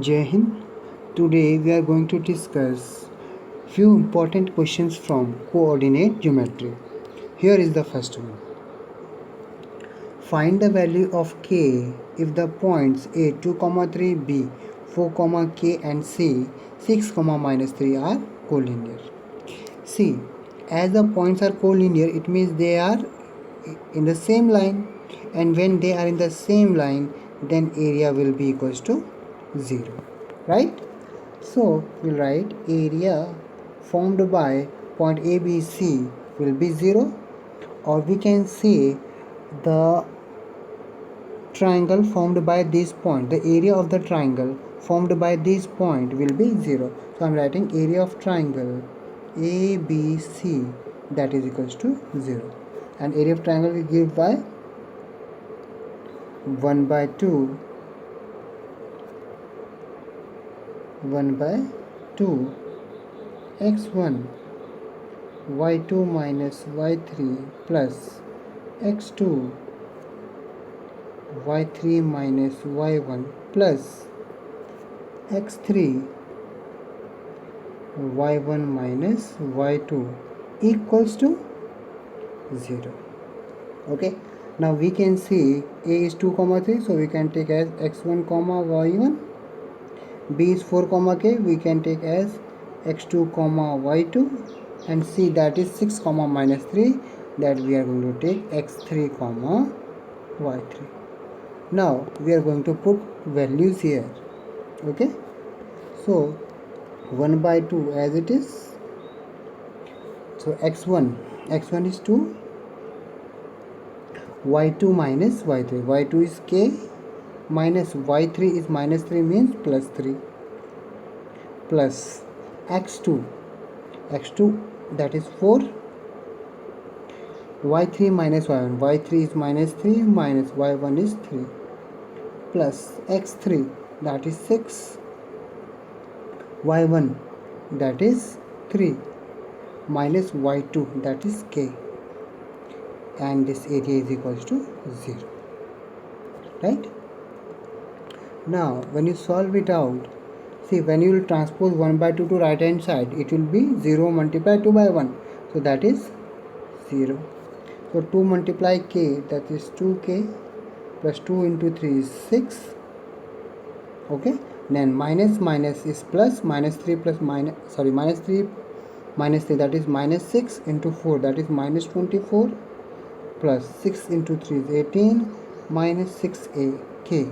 Jai Hind. Today we are going to discuss few important questions from coordinate geometry. Here is the first one. Find the value of k if the points a 2, 3, b 4, k and c 6, minus 3 are collinear. See, as the points are collinear, it means they are in the same line, and when they are in the same line, then area will be equals to 0, right? So we'll write area formed by point ABC will be 0, or we can say the triangle formed by this point, the area of the triangle formed by this point will be 0. So I'm writing area of triangle ABC, that is equals to 0, and area of triangle we give by 1 by 2 x1 y2 minus y3 plus x2 y3 minus y1 plus x3 y1 minus y2 equals to 0. Okay, now we can see a is 2, 3, so we can take as x1, y1. b is 4, k, we can take as x2, y2, and c, that is 6, minus 3, that we are going to take x3, y3. Now we are going to put values here. Okay, so 1 by 2 as it is. So x1 is 2, y2 minus y3, y2 is k, minus y3 is minus 3, means plus 3, plus x2 that is 4, y3 minus y1, y3 is minus 3, minus y1 is 3, plus x3 that is 6, y1 that is 3, minus y2 that is k, and this area is equals to 0, right? Now when you solve it out, see, when you will transpose 1 by 2 to right hand side, it will be 0 multiplied 2 by 1, so that is 0. So 2 multiply k, that is 2k, plus 2 into 3 is 6. Okay, then minus is plus, minus 3 plus minus, sorry, minus 3 that is minus 6 into 4, that is minus 24, plus 6 into 3 is 18, minus 6k,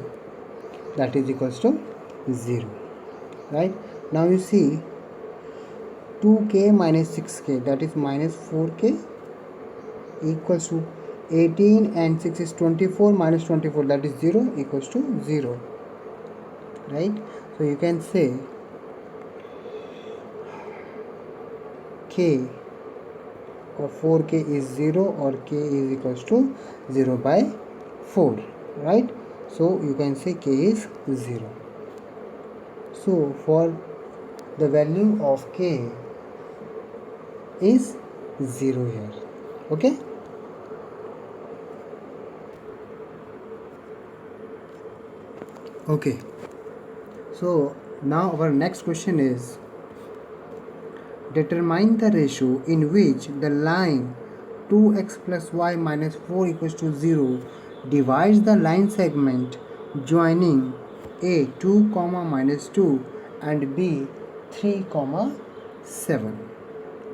that is equals to 0, right? Now you see 2k minus 6k, that is minus 4k, equals to 18, and 6 is 24, minus 24, that is 0, equals to 0, right? So you can say k or 4k is 0, or k is equals to 0 by 4, right? So you can say k is 0. So for the value of k is 0 here. Okay, okay, so now our next question is, determine the ratio in which the line 2x plus y minus 4 equals to 0 divides the line segment joining a 2, minus 2 and b 3, 7.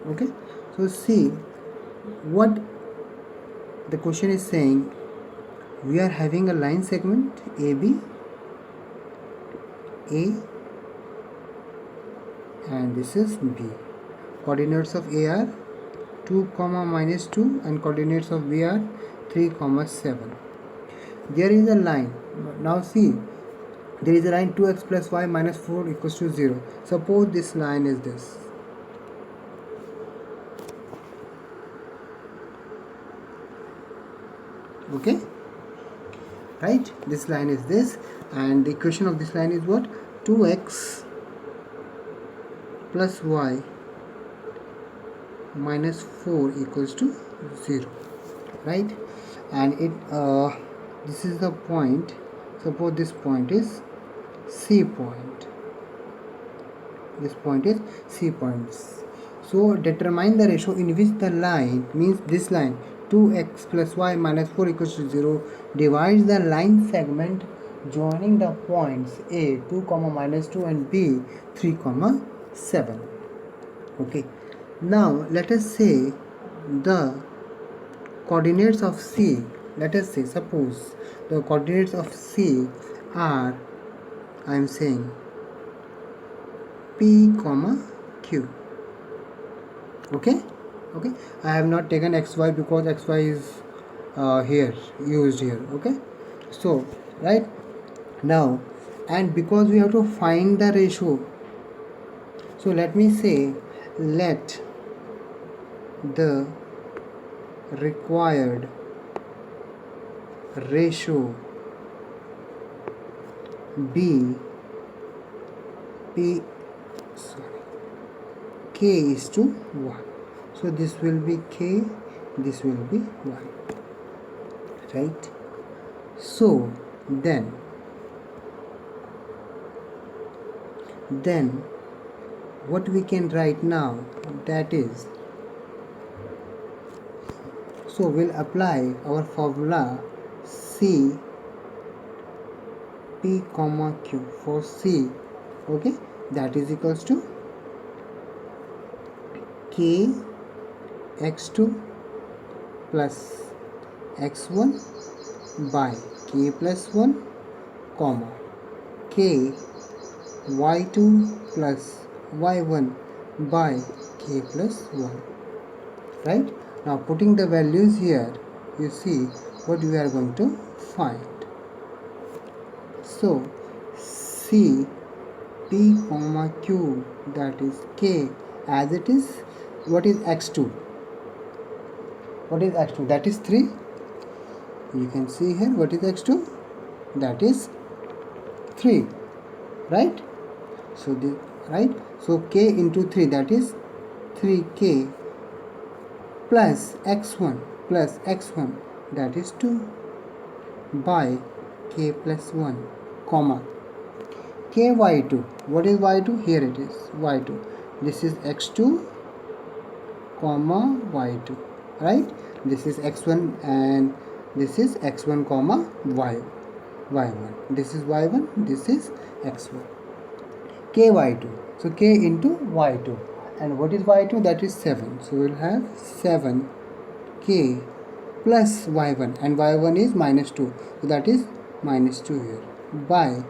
Okay, so see what the question is saying. We are having a line segment AB, A, and this is B. Coordinates of A are 2, minus 2, and coordinates of B are 3, 7. There is a line. Now see, there is a line 2x plus y minus 4 equals to 0. Suppose this line is this. Okay, right? This line is this, and the equation of this line is what? 2x plus y minus 4 equals to 0, right? And it this is the point. Suppose this point is C point. This point is C points. So determine the ratio in which the line, means this line 2x plus y minus 4 equals to 0, divides the line segment joining the points A 2 comma minus 2 and B 3 comma 7. Okay, now let us say the coordinates of C. Let us say, suppose the coordinates of C are, I am saying, P comma Q. Okay, I have not taken xy because xy is here, used here. Okay, so right now, and because we have to find the ratio, so let me say, let the required ratio be k is to 1. So this will be k, this will be 1, right? So then what we can write now, that is, so we'll apply our formula C P comma Q for C. Okay, that is equals to k x2 plus x1 by k plus 1 comma k y2 plus y1 by k plus 1. Right? Now putting the values here, you see what we are going to find. So C P comma Q, that is k, as it is. What is x2? What is x2? That is 3. You can see here what is x2? That is 3. Right? So so k into 3, that is 3k plus x1, that is 2 by k plus 1 comma k y2. What is y2? Here it is y2. This is x2 comma y2, right? This is x1 and this is x1 comma y1. This is y1, this is x1. K y2. So k into y2. And what is y2? That is 7. So we'll have 7k plus y1, and y1 is minus 2. So that is minus 2 here by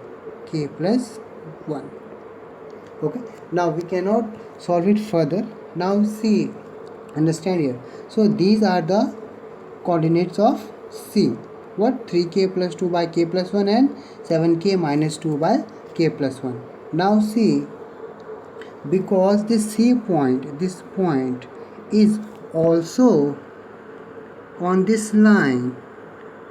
k plus 1. Okay, now we cannot solve it further. Now see, understand here. So these are the coordinates of C. What? 3k plus 2 by k plus 1 and 7k minus 2 by k plus 1. Now see, because this C point, this point is also on this line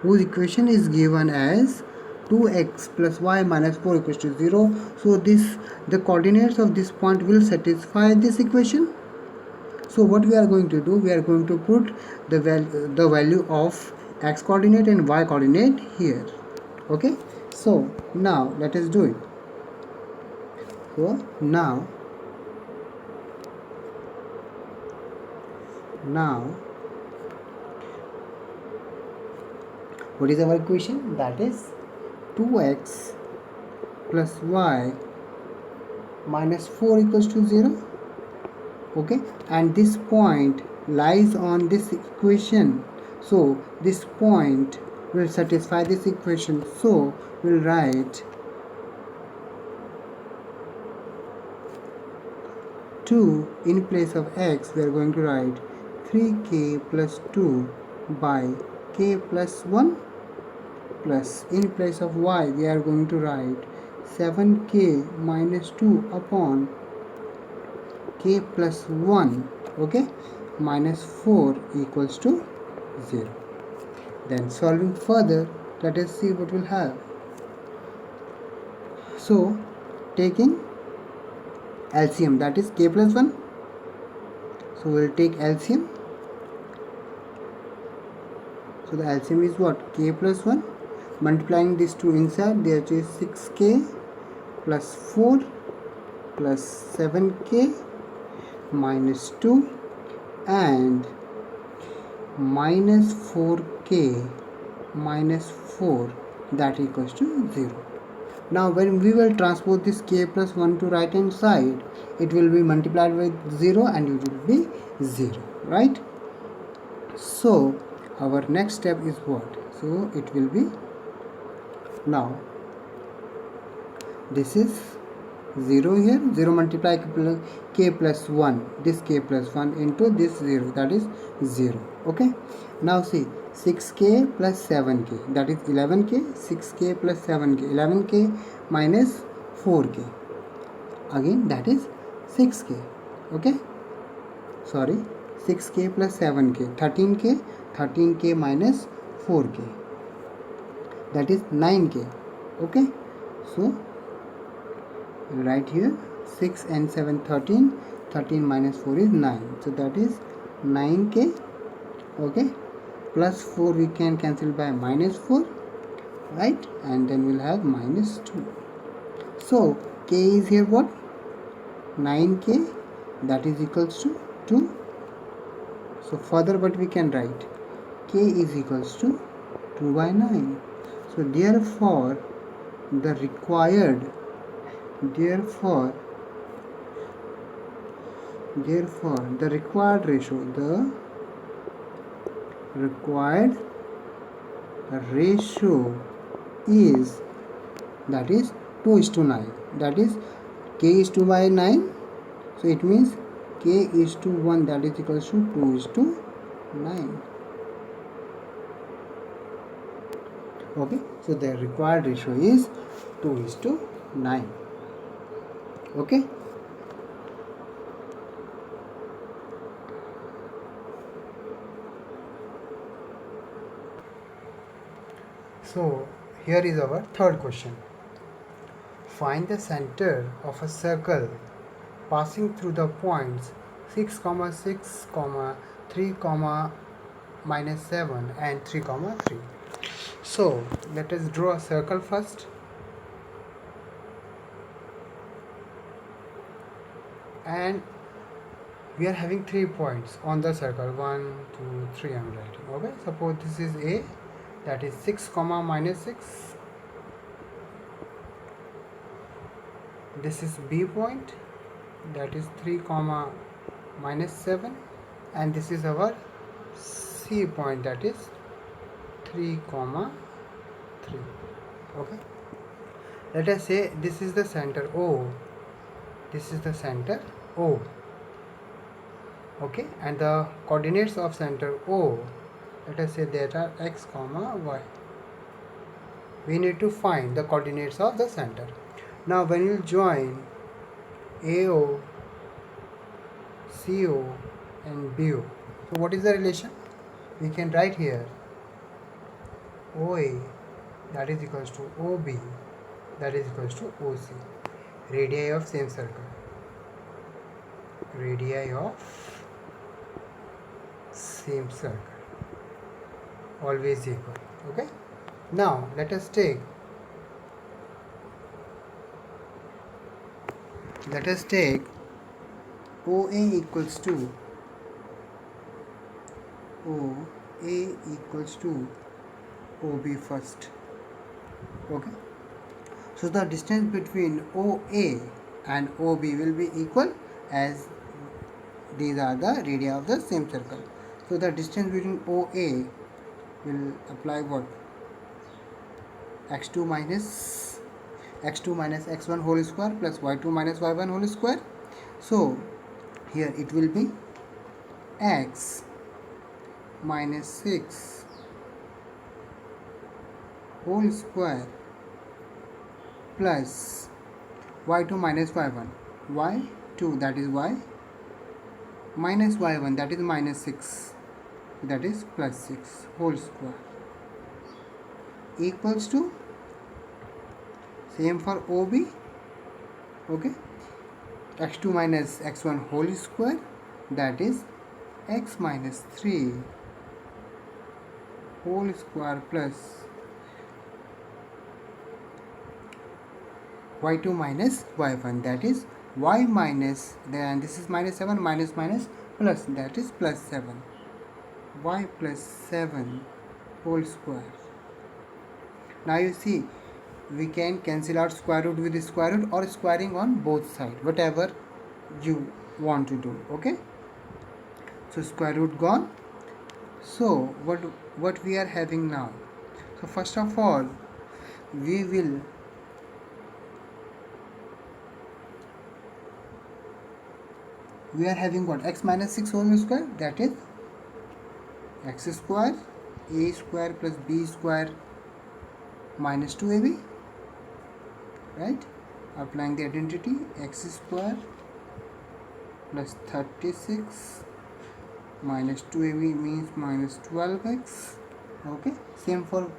whose equation is given as 2x plus y minus 4 equals to 0. So the coordinates of this point will satisfy this equation. So what we are going to do, we are going to put the value of x coordinate and y coordinate here. Okay, so now let us do it. So now what is our equation? That is 2x plus y minus 4 equals to 0. Okay, and this point lies on this equation, so this point will satisfy this equation. So we'll write 2 in place of x, we are going to write 3k plus 2 by k plus 1, plus in place of y we are going to write 7k minus 2 upon k plus 1, okay, minus 4 equals to 0. Then solving further, let us see what we'll have. So taking LCM, that is k plus 1, so we'll take LCM. So the LCM is what? K plus 1. Multiplying these two inside, there is 6k plus 4 plus 7k minus 2 and minus 4k minus 4, that equals to 0. Now when we will transpose this k plus 1 to right hand side, it will be multiplied with 0 and it will be 0, right? So our next step is what? So it will be, now this is 0 here, 0 multiply k plus 1, this k plus 1 into this 0, that is 0. Okay, now see, 6k plus 7k, that is 11k, 6k plus 7k, 11k minus 4k, again that is 6k. Okay, sorry, 6k plus 7k, 13k, 13k minus 4k, that is 9k. Okay, so right here 6 and 7 13, 13 minus 4 is 9, so that is 9k. Okay, plus 4 we can cancel by minus 4, right, and then we'll have minus 2. So k is here what? 9k, that is equals to 2. So further what we can write? K is equals to 2 by 9. So therefore the required therefore the required ratio is, that is 2:9, that is k is 2 by 9, so it means k is to 1, that is equals to 2:9. Okay, so the required ratio is 2:9. Okay, so here is our third question. Find the center of a circle passing through the points 6, 6, 3, minus 7 and 3, 3. So let us draw a circle first. And we are having 3 points on the circle, 1, 2, 3 I am writing. Okay, suppose this is A, that is 6, minus 6. This is B point, that is 3, minus 7, and this is our C point, that is 3, 3. Okay, let us say this is the center O, this is the center O. Okay, and the coordinates of center O, let us say that are x, y. We need to find the coordinates of the center. Now when you join AO, CO and BO, so what is the relation? We can write here OA, that is equals to OB, that is equals to OC. Radii of same circle. Radii of same circle. Always equal. Okay. Now let us take OA equals to OB first. Okay, so the distance between OA and OB will be equal, as these are the radii of the same circle. So the distance between OA will apply what? x2 minus x1 whole square plus y2 minus y1 whole square. So here it will be x minus 6 whole square plus y2 minus y1, y2 that is y, minus y1 that is minus 6, that is plus 6 whole square, equals to, same for OB. Okay, x2 minus x1 whole square, that is x minus 3 whole square plus y2 minus y1, that is y minus, then this is minus 7, minus minus plus, that is plus 7, y plus 7 whole square. Now you see, we can cancel out square root with square root or squaring on both sides, whatever you want to do. Okay, so square root gone. So what we are having now? So first of all, we are having what? X minus 6 whole square, that is x square a square plus b square minus 2ab, right? Applying the identity, x square plus 36 minus 2ab means minus 12x. Okay, same for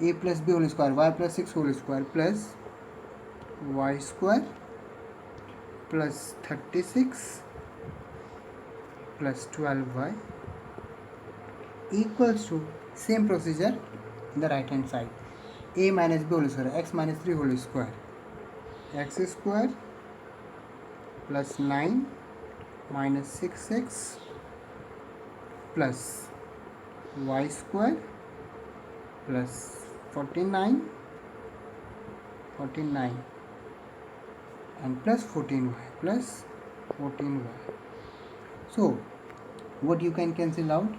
a plus b whole square, y plus 6 whole square plus y square plus 36 plus 12y equals to same procedure in the right hand side, a minus b whole square, x minus 3 whole square, x square plus 9 minus 6x plus y square plus 49 and plus 14y. So what you can cancel out?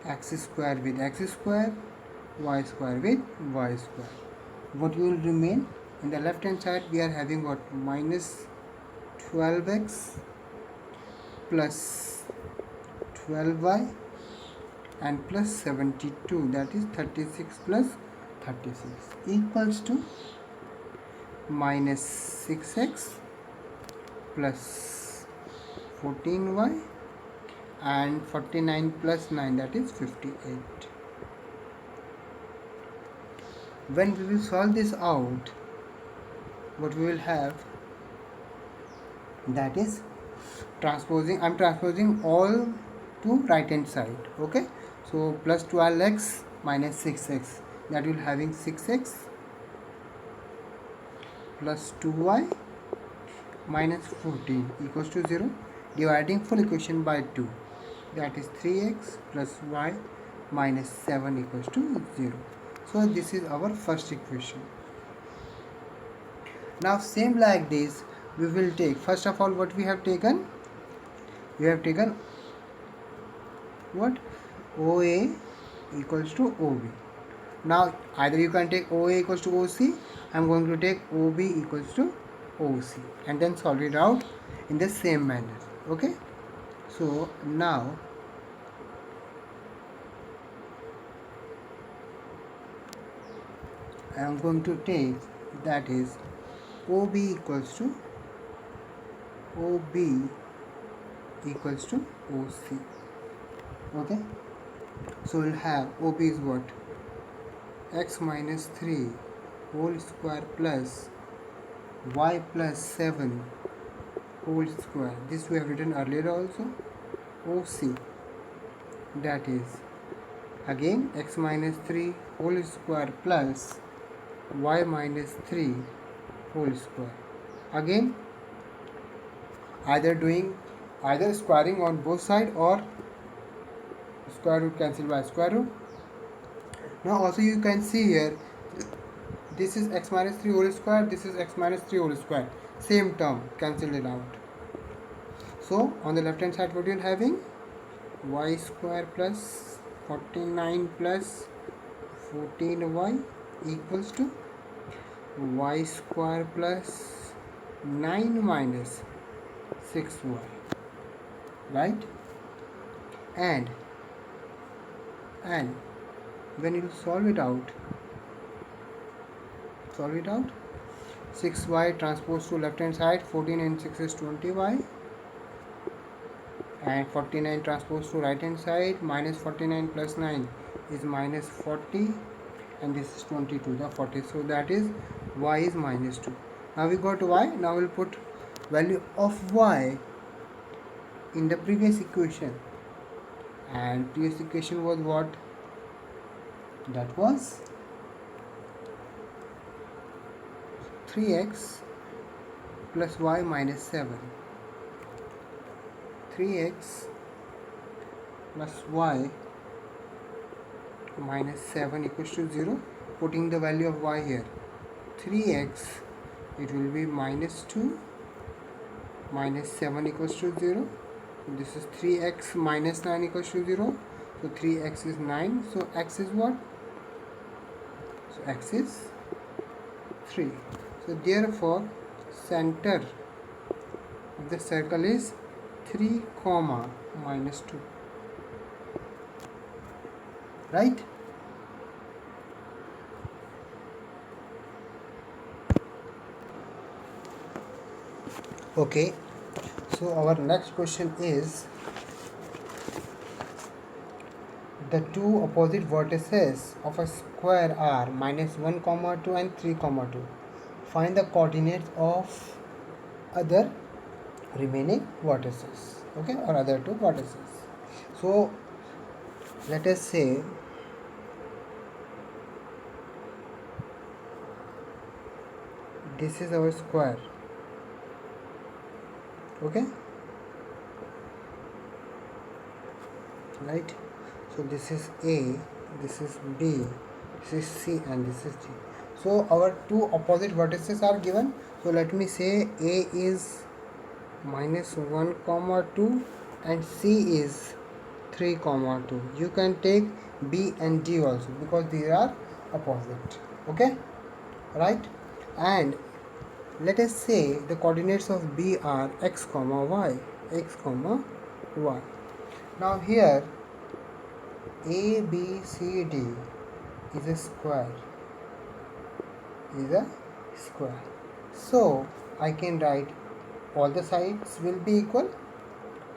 X square with x square, y square with y square. What will remain? In the left hand side we are having what? Minus 12x plus 12y and plus 72, that is 36 plus 36 equals to minus 6x plus 14y and 49 plus 9, that is 58. When we will solve this out, what we will have, that is transposing, I am transposing all to right hand side. Okay, so plus 12x minus 6x, that will having 6x plus 2y minus 14 equals to 0, dividing full equation by 2, that is 3x plus y minus 7 equals to 0. So this is our first equation. Now same like this we will take, first of all what we have taken? We have taken what? OA equals to OB. Now either you can take OA equals to OC, I am going to take OB equals to OC and then solve it out in the same manner. Okay, so now I am going to take, that is OB equals to OC. Okay, so we'll have OB is what? X minus 3 whole square plus y plus 7 whole square. This we have written earlier also. OC, that is again x minus 3 whole square plus y minus 3 whole square. Again either squaring on both sides or square root cancelled by square root. Now also you can see here, this is x minus 3 whole square, this is x minus 3 whole square, same term, cancel it out. So on the left hand side what you are having? Y square plus 49 plus 14y equals to y square plus 9 minus 6y, right? And when you solve it out, 6y transpose to left hand side, 14 and 6 is 20y, and 49 transpose to right hand side, minus 49 plus 9 is minus 40, and this is 22, the 40, so that is y is minus 2. Now we got y. Now we'll put value of y in the previous equation, and previous equation was what? That was 3x plus y minus 7. 3x plus y minus 7 equals to 0. Putting the value of y here, 3x, it will be minus 2, minus 7 equals to 0. This is 3x minus 9 equals to 0. So 3x is 9. So x is what? So x is 3. So therefore center of the circle is 3 comma minus 2. Right? Okay. So our next question is, the two opposite vertices of a square are minus 1 comma 2 and 3 comma 2. Find the coordinates of other remaining vertices, okay, or other two vertices. So let us say this is our square, okay, right? So this is A, this is B, this is C, and this is D. So our two opposite vertices are given. So let me say A is minus 1 comma 2 and C is 3 comma 2. You can take B and D also because they are opposite, okay, right? And let us say the coordinates of B are x comma y, x comma y. Now here A, B, C, D is a square, So I can write all the sides will be equal.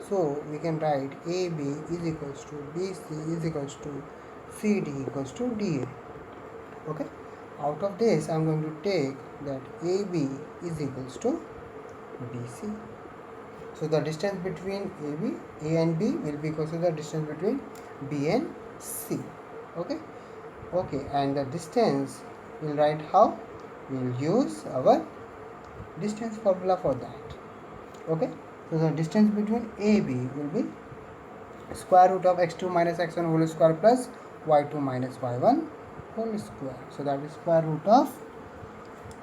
So we can write AB is equals to BC is equals to CD equals to DA. Okay. Out of this, I am going to take that AB is equals to BC. So the distance between A and B will be equal to the distance between B and C. Okay. Okay. And the distance we'll write how? We'll use our distance formula for that. Okay. So the distance between AB will be square root of x2 minus x1 whole square plus y2 minus y1 whole square. So that is square root of,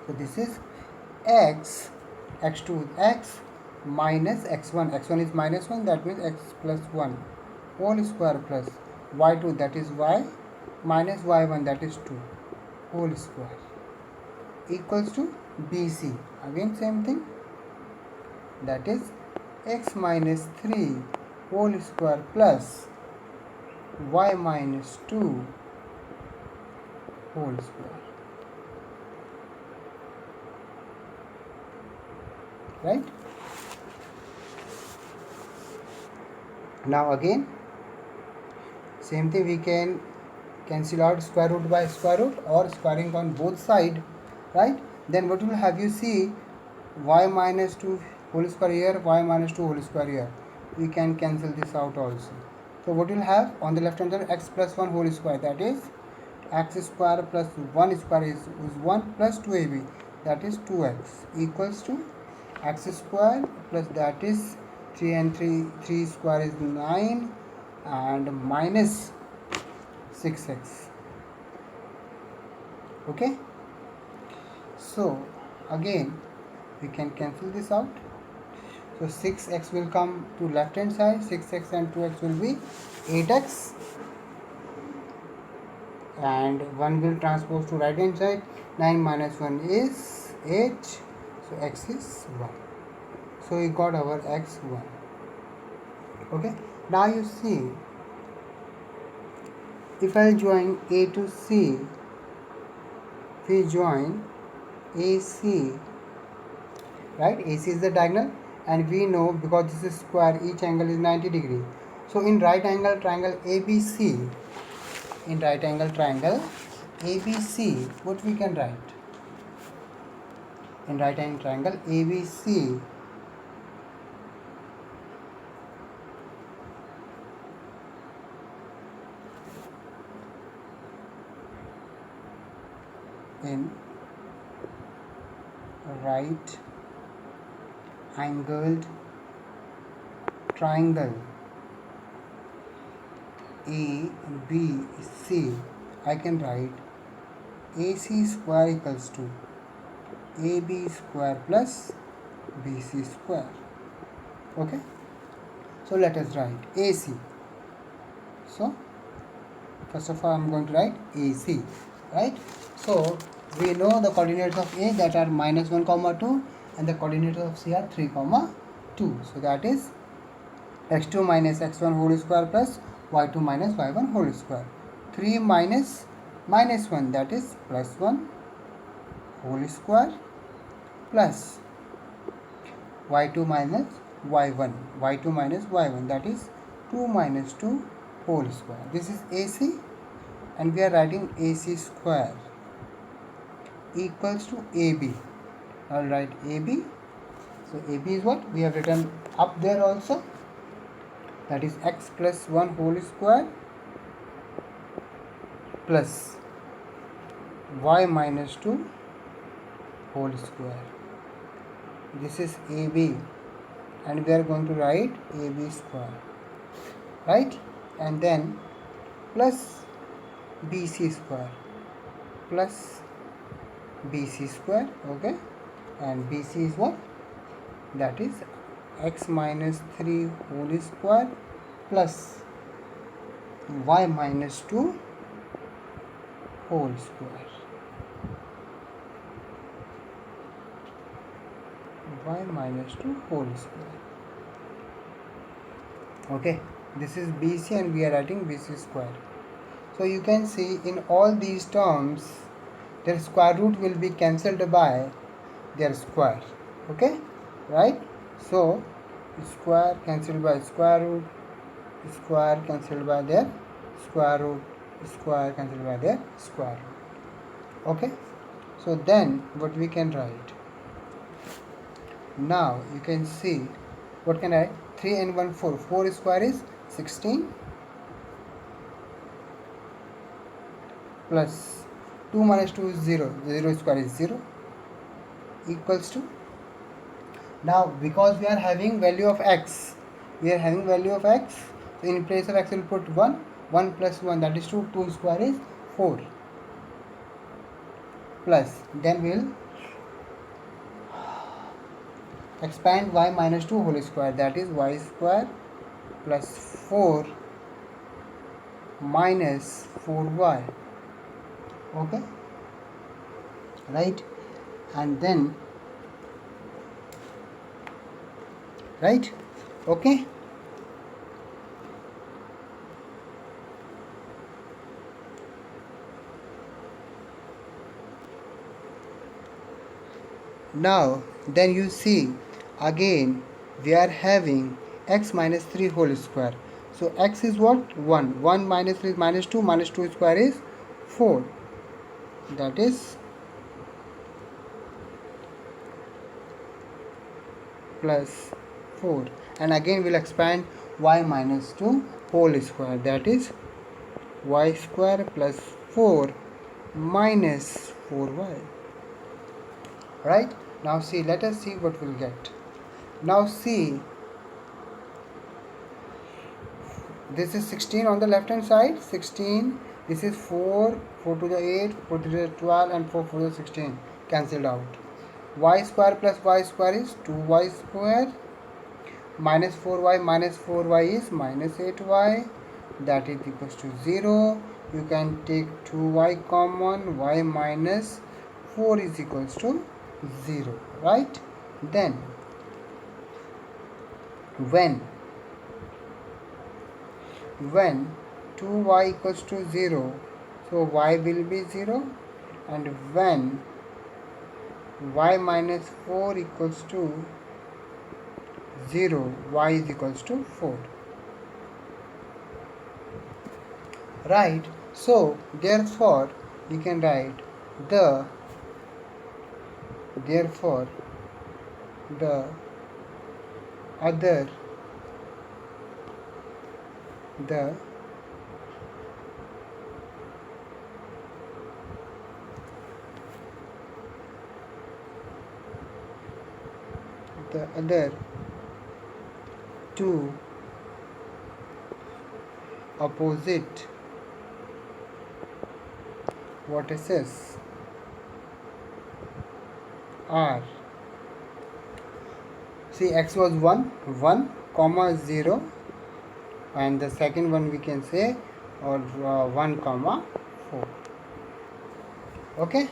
so this is x, x2 is x minus x1, x1 is minus 1, that means x plus 1 whole square plus y2, that is y, minus y1, that is 2 whole square equals to BC. Again same thing, that is x minus 3 whole square plus y minus 2 whole square. Right? Now again same thing, we can cancel out square root by square root or squaring on both sides, right? Then what will have, you see y minus 2 whole square here, y minus 2 whole square here, we can cancel this out also. So what will have on the left hand side, x plus 1 whole square, that is x square plus 1 square is 1 plus 2ab, that is 2x equals to x square plus, that is 3 and 3 square is 9 and minus 6x. Okay. So again we can cancel this out. So 6x will come to left hand side, 6x and 2x will be 8x, and 1 will transpose to right hand side, 9 minus 1 is 8, so x is 1. So we got our x 1. Okay. Now you see, if I join A to C, we join AC, right? AC is the diagonal, and we know because this is square, each angle is 90 degree. So in right angle triangle ABC, what we can write? In right angle triangle ABC, in right angled triangle ABC, I can write AC square equals to AB square plus BC square. Okay, so let us write AC. So first of all, I'm going to write AC, right? So we know the coordinates of A, that are -1, 2, and the coordinates of C are 3, 2. So that is x2 minus x1 whole square plus y2 minus y1 whole square. 3 minus -1, that is +1 whole square, plus y2 minus y1, that is 2 minus 2 whole square. This is AC, and we are writing AC square equals to AB. I'll write AB. So AB is what we have written up there also, that is x plus 1 whole square plus y minus 2 whole square. This is AB, and we are going to write AB square, right? And then plus BC square, okay? And BC is what? That is x minus 3 whole square plus y minus 2 whole square. Y minus 2 whole square. Okay, this is BC, and we are writing BC square. So you can see in all these terms, their square root will be cancelled by their square. Okay, right? So square cancelled by square root, square cancelled by their square root, square cancelled by their square root. Okay, so then what we can write? Now you can see what can I write? 3 and 1 4. 4 square is 16 plus 2 minus 2 is 0. 0 square is 0 equals to, now because we are having value of x, so in place of x we will put 1. 1 plus 1, that is 2. 2 square is 4 plus, then we will expand y minus 2 whole square, that is y square plus 4 minus 4y. Okay, right? And then, right? Okay, now then you see again we are having x minus 3 whole square. So x is what? 1. 1 minus 3 is minus 2. Minus 2 square is 4. That is plus 4. And again we'll expand y minus 2 whole square. That is y square plus 4 minus 4y. Right? Now see, let us see what we'll get. Now see, this is 16 on the left hand side, 16. This is 4, 4 to the 8, 4 to the 12, and 4 to the 16, cancelled out. Y square plus y square is 2y square, minus 4y is minus 8y, that is equals to 0. You can take 2y common, y minus 4 is equals to 0, right? Then when 2y equals to 0, so y will be 0, and when y minus 4 equals to 0, y is equals to 4. Right? So therefore we can write the the other two opposite vertices are, see x was 1 comma 0, and the second one we can say or 1 comma 4. Okay.